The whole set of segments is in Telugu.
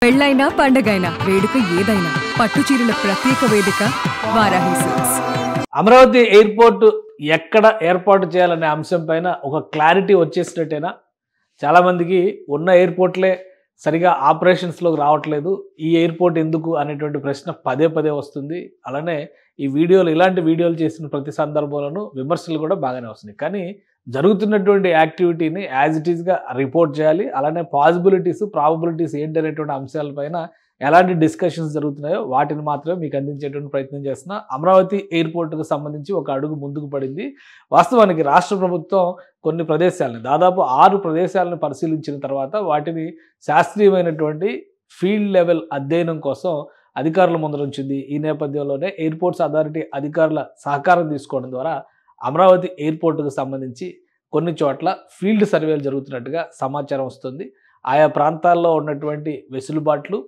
పెళ్ళైనా పండగైనా వేడుక ఏదైనా పట్టు చీరల ప్రత్యేక వేదిక వారాహి సిల్క్స్. అమరావతి ఎయిర్పోర్ట్ ఎక్కడ ఏర్పాటు చేయాలనే అంశం పైన ఒక క్లారిటీ వచ్చేసినట్టేనా? చాలామందికి ఉన్న ఎయిర్పోర్ట్లే సరిగా ఆపరేషన్స్లోకి రావట్లేదు, ఈ ఎయిర్పోర్ట్ ఎందుకు అనేటువంటి ప్రశ్న పదే పదే వస్తుంది. అలానే ఈ వీడియోలు, ఇలాంటి వీడియోలు చేసిన ప్రతి సందర్భంలోనూ విమర్శలు కూడా బాగానే వస్తున్నాయి. కానీ జరుగుతున్నటువంటి యాక్టివిటీని యాజ్ ఇట్ ఈస్గా రిపోర్ట్ చేయాలి. అలానే పాసిబిలిటీస్, ప్రాబబిలిటీస్ ఏంటి అనేటువంటి అంశాలపైన ఎలాంటి డిస్కషన్స్ జరుగుతున్నాయో వాటిని మాత్రమే మీకు అందించేటువంటి ప్రయత్నం చేస్తున్నా. అమరావతి ఎయిర్పోర్ట్కు సంబంధించి ఒక అడుగు ముందుకు పడింది. వాస్తవానికి రాష్ట్ర ప్రభుత్వం కొన్ని ప్రదేశాలని, దాదాపు 6 ప్రదేశాలను పరిశీలించిన తర్వాత వాటిని శాస్త్రీయమైనటువంటి ఫీల్డ్ లెవెల్ అధ్యయనం కోసం అధికారుల ముందరుంచింది. ఈ నేపథ్యంలోనే ఎయిర్పోర్ట్స్ అథారిటీ అధికారుల సహకారం తీసుకోవడం ద్వారా అమరావతి ఎయిర్పోర్టుకు సంబంధించి కొన్ని చోట్ల ఫీల్డ్ సర్వేలు జరుగుతున్నట్టుగా సమాచారం వస్తుంది. ఆయా ప్రాంతాల్లో ఉన్నటువంటి వెసులుబాట్లు,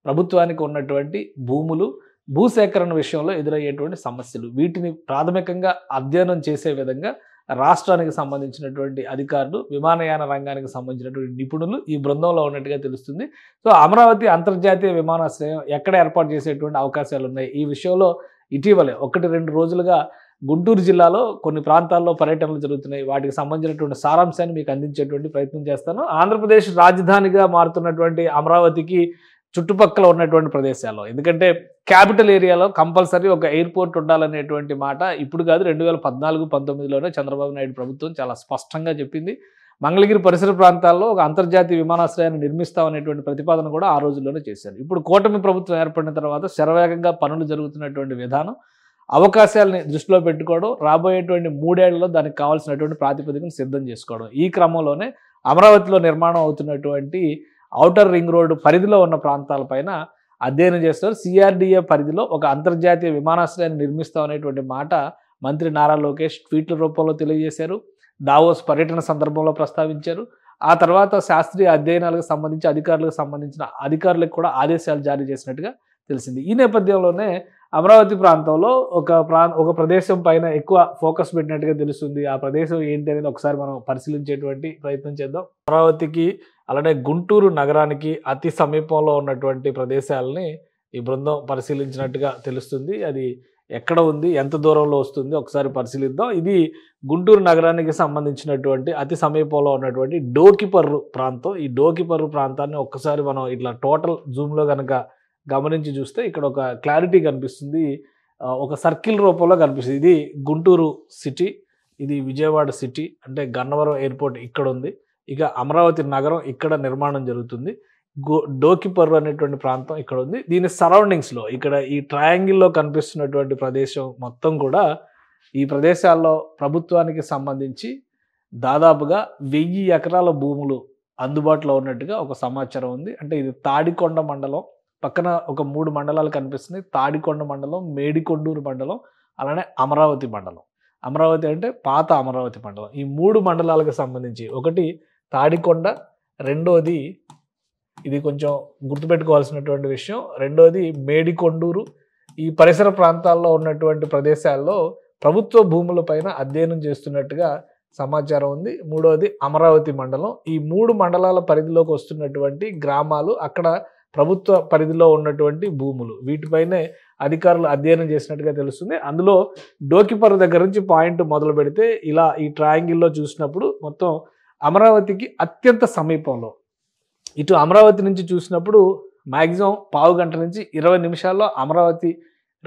ప్రభుత్వానికి ఉన్నటువంటి భూములు, భూసేకరణ విషయంలో ఎదురయ్యేటువంటి సమస్యలు, వీటిని ప్రాథమికంగా అధ్యయనం చేసే విధంగా రాష్ట్రానికి సంబంధించినటువంటి అధికారులు, విమానయాన రంగానికి సంబంధించినటువంటి నిపుణులు ఈ బృందంలో ఉన్నట్టుగా తెలుస్తుంది. సో అమరావతి అంతర్జాతీయ విమానాశ్రయం ఎక్కడ ఏర్పాటు చేసేటువంటి అవకాశాలు ఉన్నాయి? ఈ విషయంలో ఇటీవలే 1-2 రోజులుగా గుంటూరు జిల్లాలో కొన్ని ప్రాంతాల్లో పర్యటనలు జరుగుతున్నాయి. వాటికి సంబంధించినటువంటి సారాంశాన్ని మీకు అందించేటువంటి ప్రయత్నం చేస్తాను. ఆంధ్రప్రదేశ్ రాజధానిగా మారుతున్నటువంటి అమరావతికి చుట్టుపక్కల ఉన్నటువంటి ప్రదేశాల్లో, ఎందుకంటే క్యాపిటల్ ఏరియాలో కంపల్సరీ ఒక ఎయిర్పోర్ట్ ఉండాలనేటువంటి మాట ఇప్పుడు కాదు, 2014-19లోనే చంద్రబాబు నాయుడు ప్రభుత్వం చాలా స్పష్టంగా చెప్పింది. మంగళగిరి పరిసర ప్రాంతాల్లో ఒక అంతర్జాతీయ విమానాశ్రయాన్ని నిర్మిస్తామనేటువంటి ప్రతిపాదన కూడా ఆ రోజుల్లోనే చేశారు. ఇప్పుడు కూటమి ప్రభుత్వం ఏర్పడిన తర్వాత శరవేగంగా పనులు జరుగుతున్నటువంటి విధానం, అవకాశాలని దృష్టిలో పెట్టుకోవడం, రాబోయేటువంటి 3 ఏళ్లలో దానికి కావాల్సినటువంటి ప్రాతిపదికను సిద్ధం చేసుకోవడం, ఈ క్రమంలోనే అమరావతిలో నిర్మాణం అవుతున్నటువంటి ఔటర్ రింగ్ రోడ్డు పరిధిలో ఉన్న ప్రాంతాలపైన అధ్యయనం చేస్తారు. సిఆర్డీఏ పరిధిలో ఒక అంతర్జాతీయ విమానాశ్రయాన్ని నిర్మిస్తామనేటువంటి మాట మంత్రి నారా లోకేష్ ట్వీట్ల రూపంలో తెలియజేశారు. దావోస్ పర్యటన సందర్భంలో ప్రస్తావించారు. ఆ తర్వాత శాస్త్రీయ అధ్యయనాలకు సంబంధించి అధికారులకు కూడా ఆదేశాలు జారీ చేసినట్టుగా తెలిసింది. ఈ నేపథ్యంలోనే అమరావతి ప్రాంతంలో ఒక ప్రదేశం పైన ఎక్కువ ఫోకస్ పెట్టినట్టుగా తెలుస్తుంది. ఆ ప్రదేశం ఏంటి అనేది ఒకసారి మనం పరిశీలించేటువంటి ప్రయత్నం చేద్దాం. అమరావతికి అలానే గుంటూరు నగరానికి అతి సమీపంలో ఉన్నటువంటి ప్రదేశాలని ఈ బృందం పరిశీలించినట్టుగా తెలుస్తుంది. అది ఎక్కడ ఉంది, ఎంత దూరంలో వస్తుంది ఒకసారి పరిశీలిద్దాం. ఇది గుంటూరు నగరానికి సంబంధించినటువంటి అతి సమీపంలో ఉన్నటువంటి డోకిపర్రు ప్రాంతం. ఈ డోకిపర్రు ప్రాంతాన్ని ఒక్కసారి మనం ఇట్లా టోటల్ జూమ్లో కనుక గమనించి చూస్తే ఇక్కడ ఒక క్లారిటీ కనిపిస్తుంది. ఒక సర్కిల్ రూపంలో కనిపిస్తుంది. ఇది గుంటూరు సిటీ, ఇది విజయవాడ సిటీ, అంటే గన్నవరం ఎయిర్పోర్ట్ ఇక్కడ ఉంది. ఇక అమరావతి నగరం ఇక్కడ నిర్మాణం జరుగుతుంది. డోకిపర్రు అనేటువంటి ప్రాంతం ఇక్కడ ఉంది. దీని సరౌండింగ్స్లో ఇక్కడ ఈ ట్రయాంగిల్లో కనిపిస్తున్నటువంటి ప్రదేశం మొత్తం కూడా, ఈ ప్రదేశాల్లో ప్రభుత్వానికి సంబంధించి దాదాపుగా 1000 ఎకరాల భూములు అందుబాటులో ఉన్నట్టుగా ఒక సమాచారం ఉంది. అంటే ఇది తాడికొండ మండలం, పక్కన ఒక 3 మండలాలు కనిపిస్తున్నాయి. తాడికొండ మండలం, మేడికొండూరు మండలం, అలానే అమరావతి మండలం. అమరావతి అంటే పాత అమరావతి మండలం. ఈ 3 మండలాలకు సంబంధించి, ఒకటి తాడికొండ, రెండోది ఇది కొంచెం గుర్తుపెట్టుకోవాల్సినటువంటి విషయం, రెండోది మేడికొండూరు. ఈ పరిసర ప్రాంతాల్లో ఉన్నటువంటి ప్రదేశాల్లో ప్రభుత్వ భూములపైన అధ్యయనం చేస్తున్నట్టుగా సమాచారం ఉంది. మూడోది అమరావతి మండలం. ఈ 3 మండలాల పరిధిలోకి వస్తున్నటువంటి గ్రామాలు, అక్కడ ప్రభుత్వ పరిధిలో ఉన్నటువంటి భూములు, వీటిపైనే అధికారులు అధ్యయనం చేసినట్టుగా తెలుస్తుంది. అందులో డోకిపర్రు దగ్గర నుంచి పాయింట్ మొదలు పెడితే ఇలా ఈ ట్రయాంగిల్లో చూసినప్పుడు మొత్తం అమరావతికి అత్యంత సమీపంలో, ఇటు అమరావతి నుంచి చూసినప్పుడు మ్యాక్సిమం 15 గంట నుంచి 20 నిమిషాల్లో అమరావతి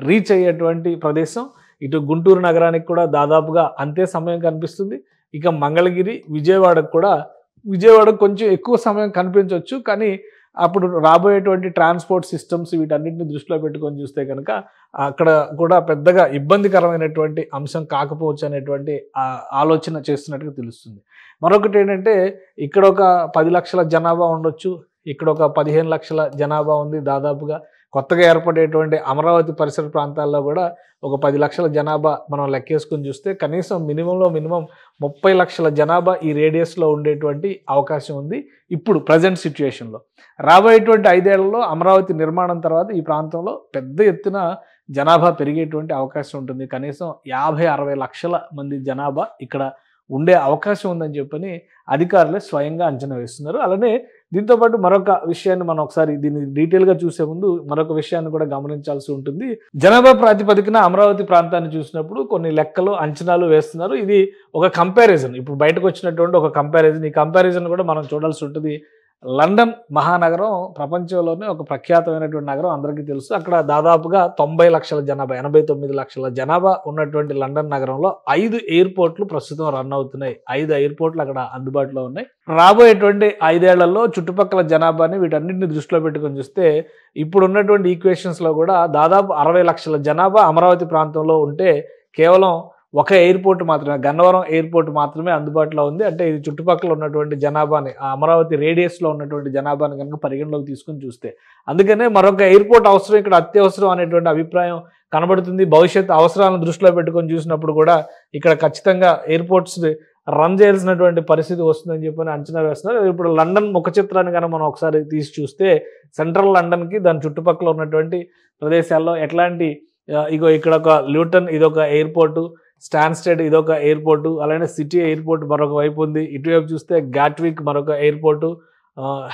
రీచ్ అయ్యేటువంటి ప్రదేశం. ఇటు గుంటూరు నగరానికి కూడా దాదాపుగా అంతే సమయం కనిపిస్తుంది. ఇక మంగళగిరి, విజయవాడకు కొంచెం ఎక్కువ సమయం కనిపించవచ్చు. కానీ అప్పుడు రాబోయేటువంటి ట్రాన్స్పోర్ట్ సిస్టమ్స్ వీటన్నిటిని దృష్టిలో పెట్టుకొని చూస్తే కనుక అక్కడ కూడా పెద్దగా ఇబ్బందికరమైనటువంటి అంశం కాకపోవచ్చు అనేటువంటి ఆలోచన చేస్తున్నట్టుగా తెలుస్తుంది. మరొకటి ఏంటంటే, ఇక్కడ ఒక 10 లక్షల జనాభా ఉండొచ్చు, ఇక్కడ ఒక 15 లక్షల జనాభా ఉంది దాదాపుగా. కొత్తగా ఏర్పడేటువంటి అమరావతి పరిసర ప్రాంతాల్లో కూడా ఒక 10 లక్షల జనాభా మనం లెక్కేసుకుని చూస్తే కనీసం మినిమం 30 లక్షల జనాభా ఈ రేడియస్లో ఉండేటువంటి అవకాశం ఉంది ఇప్పుడు ప్రజెంట్ సిచ్యుయేషన్లో. రాబోయేటువంటి 5 ఏళ్లలో అమరావతి నిర్మాణం తర్వాత ఈ ప్రాంతంలో పెద్ద ఎత్తున జనాభా పెరిగేటువంటి అవకాశం ఉంటుంది. కనీసం 50-60 లక్షల మంది జనాభా ఇక్కడ ఉండే అవకాశం ఉందని చెప్పని అధికారులే స్వయంగా అంచనా వేస్తున్నారు. అలానే దీంతో పాటు మరొక విషయాన్ని మనం ఒకసారి దీన్ని డీటెయిల్గా చూసే ముందు మరొక విషయాన్ని కూడా గమనించాల్సి ఉంటుంది. జనాభా ప్రాతిపదికన అమరావతి ప్రాంతాన్ని చూసినప్పుడు కొన్ని లెక్కలు అంచనాలు వేస్తున్నారు. ఇది ఒక కంపారిజన్, ఇప్పుడు బయటకు వచ్చినటువంటి ఒక కంపారిజన్. ఈ కంపారిజన్ కూడా మనం చూడాల్సి ఉంటుంది. లండన్ మహానగరం ప్రపంచంలోనే ఒక ప్రఖ్యాతమైనటువంటి నగరం, అందరికీ తెలుసు. అక్కడ దాదాపుగా 90 లక్షల జనాభా, 89 లక్షల జనాభా ఉన్నటువంటి లండన్ నగరంలో 5 ఎయిర్పోర్ట్లు ప్రస్తుతం రన్ అవుతున్నాయి. 5 ఎయిర్పోర్ట్లు అక్కడ అందుబాటులో ఉన్నాయి. రాబోయేటువంటి 5 ఏళ్లలో చుట్టుపక్కల జనాభాని వీటన్నింటిని దృష్టిలో పెట్టుకొని చూస్తే ఇప్పుడు ఉన్నటువంటి ఈక్వేషన్స్లో కూడా దాదాపు 60 లక్షల జనాభా అమరావతి ప్రాంతంలో ఉంటే కేవలం ఒక ఎయిర్పోర్ట్ మాత్రమే, గన్నవరం ఎయిర్పోర్ట్ మాత్రమే అందుబాటులో ఉంది. అంటే ఇది చుట్టుపక్కల ఉన్నటువంటి జనాభాని, అమరావతి రేడియస్లో ఉన్నటువంటి జనాభాని కనుక పరిగణలోకి తీసుకుని చూస్తే, అందుకనే మరొక ఎయిర్పోర్ట్ అవసరం ఇక్కడ అత్యవసరం అనేటువంటి అభిప్రాయం కనబడుతుంది. భవిష్యత్ అవసరాలను దృష్టిలో పెట్టుకొని చూసినప్పుడు కూడా ఇక్కడ ఖచ్చితంగా ఎయిర్పోర్ట్స్ రన్ చేయాల్సినటువంటి పరిస్థితి వస్తుందని చెప్పని అంచనా వేస్తున్నారు. ఇప్పుడు లండన్ ముఖ చిత్రాన్ని కనుక మనం ఒకసారి తీసి చూస్తే సెంట్రల్ లండన్కి దాని చుట్టుపక్కల ఉన్నటువంటి ప్రదేశాల్లో ఎట్లాంటి, ఇగో ఇక్కడ ఒక ల్యూటన్ ఇదొక ఎయిర్పోర్టు, స్టాన్స్టెడ్ ఇదొక ఎయిర్పోర్టు, అలానే సిటీ ఎయిర్పోర్ట్ మరొక వైపు ఉంది. ఇటువైపు చూస్తే గాట్విక్ మరొక ఎయిర్పోర్టు,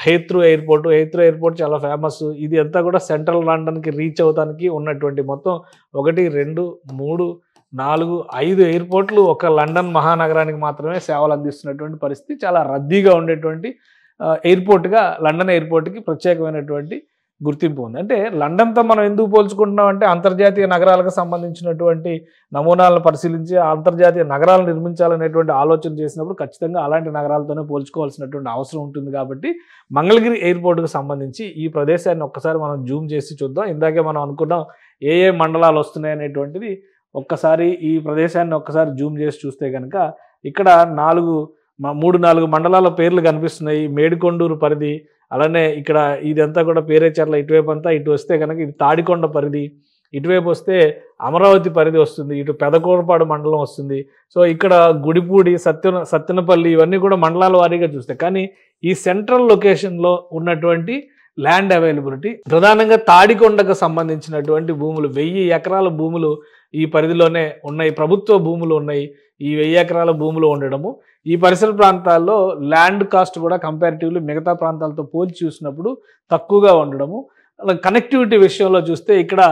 హేత్రూ ఎయిర్పోర్ట్ చాలా ఫేమస్. ఇది అంతా కూడా సెంట్రల్ లండన్కి రీచ్ అవడానికి ఉన్నటువంటి మొత్తం 1, 2, 3, 4, 5 ఎయిర్పోర్ట్లు ఒక లండన్ మహానగరానికి మాత్రమే సేవలు అందిస్తున్నటువంటి పరిస్థితి. చాలా రద్దీగా ఉండేటువంటి ఎయిర్పోర్ట్గా లండన్ ఎయిర్పోర్ట్కి ప్రత్యేకమైనటువంటి గుర్తింపు ఉంది. అంటే లండన్తో మనం ఎందుకు పోల్చుకుంటున్నాం అంటే అంతర్జాతీయ నగరాలకు సంబంధించినటువంటి నమూనాలను పరిశీలించి అంతర్జాతీయ నగరాలను నిర్మించాలనేటువంటి ఆలోచన చేసినప్పుడు ఖచ్చితంగా అలాంటి నగరాలతోనే పోల్చుకోవాల్సినటువంటి అవసరం ఉంటుంది. కాబట్టి మంగళగిరి ఎయిర్పోర్ట్కి సంబంధించి ఈ ప్రదేశాన్ని ఒక్కసారి మనం జూమ్ చేసి చూద్దాం. ఇందాకే మనం అనుకున్నాం ఏ మండలాలు వస్తున్నాయి అనేటువంటిది. ఒక్కసారి ఈ ప్రదేశాన్ని ఒక్కసారి జూమ్ చేసి చూస్తే కనుక ఇక్కడ 3-4 మండలాల పేర్లు కనిపిస్తున్నాయి. మేడికొండూరు పరిధి, అలానే ఇక్కడ ఇదంతా కూడా పేరేచర్ల ఇటువైపు అంతా, ఇటు వస్తే కనుక ఇది తాడికొండ పరిధి, ఇటువైపు వస్తే అమరావతి పరిధి వస్తుంది, ఇటు పెదకూరపాడు మండలం వస్తుంది. సో ఇక్కడ గుడిపూడి, సత్తెనపల్లి ఇవన్నీ కూడా మండలాల వారీగా చూస్తే, కానీ ఈ సెంట్రల్ లొకేషన్లో ఉన్నటువంటి ల్యాండ్ అవైలబిలిటీ ప్రధానంగా తాడికొండకు సంబంధించినటువంటి భూములు 1000 ఎకరాల భూములు ఈ పరిధిలోనే ఉన్నాయి, ప్రభుత్వ భూములు ఉన్నాయి. ఈ 1000 ఎకరాల భూములు ఉండడము, ఈ పరిసర ప్రాంతాల్లో ల్యాండ్ కాస్ట్ కూడా కంపారిటివ్లీ మిగతా ప్రాంతాలతో పోల్చి చూసినప్పుడు తక్కువగా ఉండడము. కనెక్టివిటీ విషయంలో చూస్తే ఇక్కడ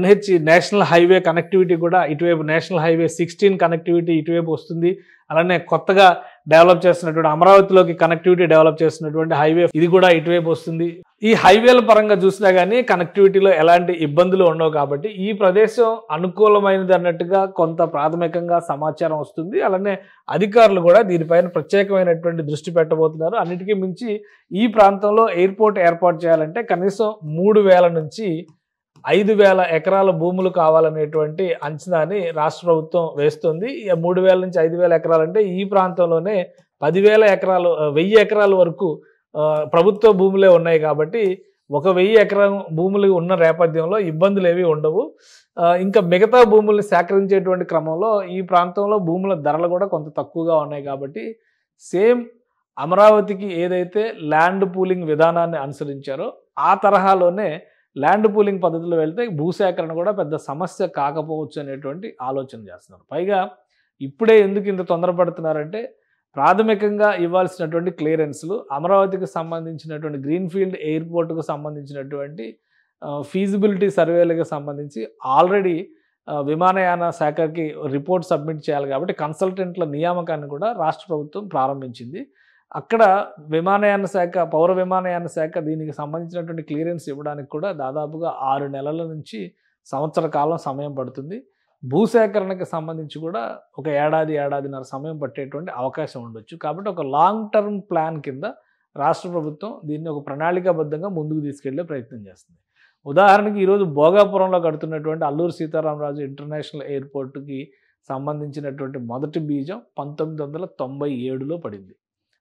NH నేషనల్ హైవే కనెక్టివిటీ కూడా ఇటువైపు నేషనల్ హైవే 16 కనెక్టివిటీ ఇటువైపు వస్తుంది. అలానే కొత్తగా డెవలప్ చేస్తున్నటువంటి అమరావతిలోకి కనెక్టివిటీ డెవలప్ చేస్తున్నటువంటి హైవే ఇది కూడా ఇటువైపు వస్తుంది. ఈ హైవేల పరంగా చూసినా కానీ కనెక్టివిటీలో ఎలాంటి ఇబ్బందులు ఉండవు. కాబట్టి ఈ ప్రదేశం అనుకూలమైనది అన్నట్టుగా కొంత ప్రాథమికంగా సమాచారం వస్తుంది. అలానే అధికారులు కూడా దీనిపైన ప్రత్యేకమైనటువంటి దృష్టి పెట్టబోతున్నారు. అన్నిటికీ మించి ఈ ప్రాంతంలో ఎయిర్పోర్ట్ ఏర్పాటు చేయాలంటే కనీసం 3000 నుంచి 5000 ఎకరాల భూములు కావాలనేటువంటి అంచనాని రాష్ట్ర ప్రభుత్వం వేస్తుంది. 3000 నుంచి 5000 ఎకరాలు అంటే ఈ ప్రాంతంలోనే 10,000 ఎకరాలు, 1000 ఎకరాల వరకు ప్రభుత్వ భూములే ఉన్నాయి. కాబట్టి 1000 ఎకరం భూములు ఉన్న నేపథ్యంలో ఇబ్బందులు ఏవి ఉండవు. ఇంకా మిగతా భూముల్ని సేకరించేటువంటి క్రమంలో ఈ ప్రాంతంలో భూముల ధరలు కూడా కొంత తక్కువగా ఉన్నాయి. కాబట్టి సేమ్ అమరావతికి ఏదైతే ల్యాండ్ పూలింగ్ విధానాన్ని అనుసరించారో ఆ తరహాలోనే ల్యాండ్ పూలింగ్ పద్ధతిలో వెళ్తే భూసేకరణ కూడా పెద్ద సమస్య కాకపోవచ్చు అనేటువంటి ఆలోచన చేస్తున్నారు. పైగా ఇప్పుడే ఎందుకు ఇంత తొందరపడుతున్నారంటే ప్రాథమికంగా ఇవ్వాల్సినటువంటి క్లియరెన్స్లు, అమరావతికి సంబంధించినటువంటి గ్రీన్ఫీల్డ్ ఎయిర్పోర్ట్కు సంబంధించినటువంటి ఫీజిబిలిటీ సర్వేలకు సంబంధించి ఆల్రెడీ విమానయాన శాఖకి రిపోర్ట్ సబ్మిట్ చేయాలి. కాబట్టి కన్సల్టెంట్ల నియామకాన్ని కూడా రాష్ట్ర ప్రభుత్వం ప్రారంభించింది. అక్కడ విమానయాన శాఖ, పౌర విమానయాన శాఖ దీనికి సంబంధించినటువంటి క్లియరెన్స్ ఇవ్వడానికి కూడా దాదాపుగా 6 నెలల నుంచి సంవత్సర కాలం సమయం పడుతుంది. భూసేకరణకు సంబంధించి కూడా ఒక ఏడాదిన్నర సమయం పట్టేటువంటి అవకాశం ఉండొచ్చు. కాబట్టి ఒక లాంగ్ టర్మ్ ప్లాన్ కింద రాష్ట్ర ప్రభుత్వం దీన్ని ఒక ప్రణాళికాబద్ధంగా ముందుకు తీసుకెళ్లే ప్రయత్నం చేస్తుంది. ఉదాహరణకి ఈరోజు భోగాపురంలో కడుతున్నటువంటి అల్లూరు సీతారామరాజు ఇంటర్నేషనల్ ఎయిర్పోర్ట్కి సంబంధించినటువంటి మొదటి బీజం 1997లో పడింది.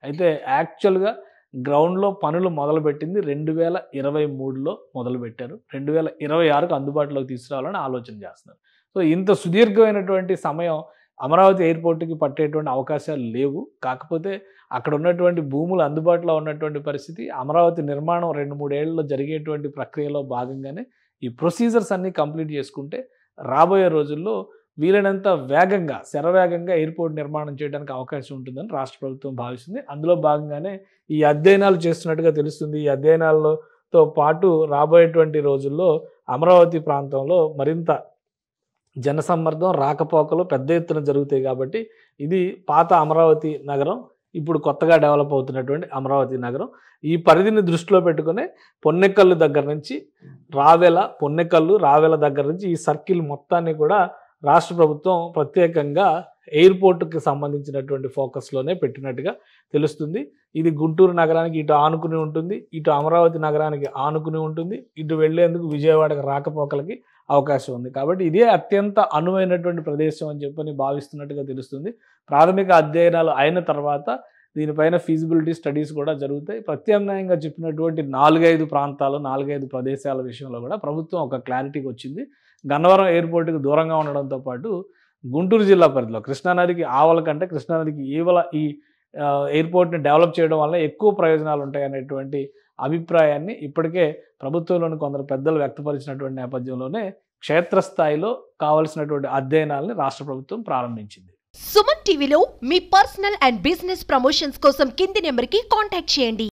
అయితే యాక్చువల్గా గ్రౌండ్లో పనులు మొదలుపెట్టింది 2023లో మొదలుపెట్టారు. 2026కు అందుబాటులోకి తీసుకురావాలని ఆలోచన చేస్తున్నారు. సో ఇంత సుదీర్ఘమైనటువంటి సమయం అమరావతి ఎయిర్పోర్ట్కి పట్టేటువంటి అవకాశాలు లేవు. కాకపోతే అక్కడ ఉన్నటువంటి భూములు అందుబాటులో ఉన్నటువంటి పరిస్థితి, అమరావతి నిర్మాణం 2-3 ఏళ్లలో జరిగేటువంటి ప్రక్రియలో భాగంగానే ఈ ప్రొసీజర్స్ అన్నీ కంప్లీట్ చేసుకుంటే రాబోయే రోజుల్లో వీలైనంత వేగంగా శరవేగంగా ఎయిర్పోర్ట్ నిర్మాణం చేయడానికి అవకాశం ఉంటుందని రాష్ట్ర ప్రభుత్వం భావిస్తుంది. అందులో భాగంగానే ఈ అధ్యయనాలు చేస్తున్నట్టుగా తెలుస్తుంది. ఈ అధ్యయనాలతో పాటు రాబోయేటువంటి రోజుల్లో అమరావతి ప్రాంతంలో మరింత జనసమ్మర్దం రాకపోకలు పెద్ద ఎత్తున జరుగుతాయి. కాబట్టి ఇది పాత అమరావతి నగరం, ఇప్పుడు కొత్తగా డెవలప్ అవుతున్నటువంటి అమరావతి నగరం. ఈ పరిధిని దృష్టిలో పెట్టుకునే పొన్నెకల్లు దగ్గర నుంచి రావెల దగ్గర నుంచి ఈ సర్కిల్ మొత్తాన్ని కూడా రాష్ట్ర ప్రభుత్వం ప్రత్యేకంగా ఎయిర్పోర్టుకి సంబంధించినటువంటి ఫోకస్లోనే పెట్టినట్టుగా తెలుస్తుంది. ఇది గుంటూరు నగరానికి ఇటు ఆనుకుని ఉంటుంది, ఇటు అమరావతి నగరానికి ఆనుకుని ఉంటుంది, ఇటు వెళ్లేందుకు విజయవాడకు రాకపోకలకి అవకాశం ఉంది. కాబట్టి ఇదే అత్యంత అనువైనటువంటి ప్రదేశం అని చెప్పని భావిస్తున్నట్టుగా తెలుస్తుంది. ప్రాథమిక అధ్యయనాలు అయిన తర్వాత దీనిపైన ఫీజిబిలిటీ స్టడీస్ కూడా జరుగుతాయి. ప్రత్యామ్నాయంగా చెప్పినటువంటి 4-5 ప్రాంతాలు 4-5 ప్రదేశాల విషయంలో కూడా ప్రభుత్వం ఒక క్లారిటీకి వచ్చింది. గన్నవరం ఎయిర్పోర్ట్కి దూరంగా ఉండడంతో పాటు గుంటూరు జిల్లా పరిధిలో కృష్ణానదికి ఆవల కంటే కృష్ణానదికి ఈవల ఈ ఎయిర్పోర్ట్ని డెవలప్ చేయడం వల్ల ఎక్కువ ప్రయోజనాలు ఉంటాయి అనేటువంటి అభిప్రాయాన్ని ఇప్పటికే ప్రభుత్వంలోని కొందరు పెద్దలు వ్యక్తపరిచినటువంటి నేపథ్యంలోనే క్షేత్రస్థాయిలో కావలసినటువంటి అధ్యయనాలని రాష్ట్ర ప్రభుత్వం ప్రారంభించింది. సుమన్ టీవీలో మీ పర్సనల్ అండ్ బిజినెస్ ప్రమోషన్స్ కోసం కింది నెంబర్కి కాంటాక్ట్ చేయండి.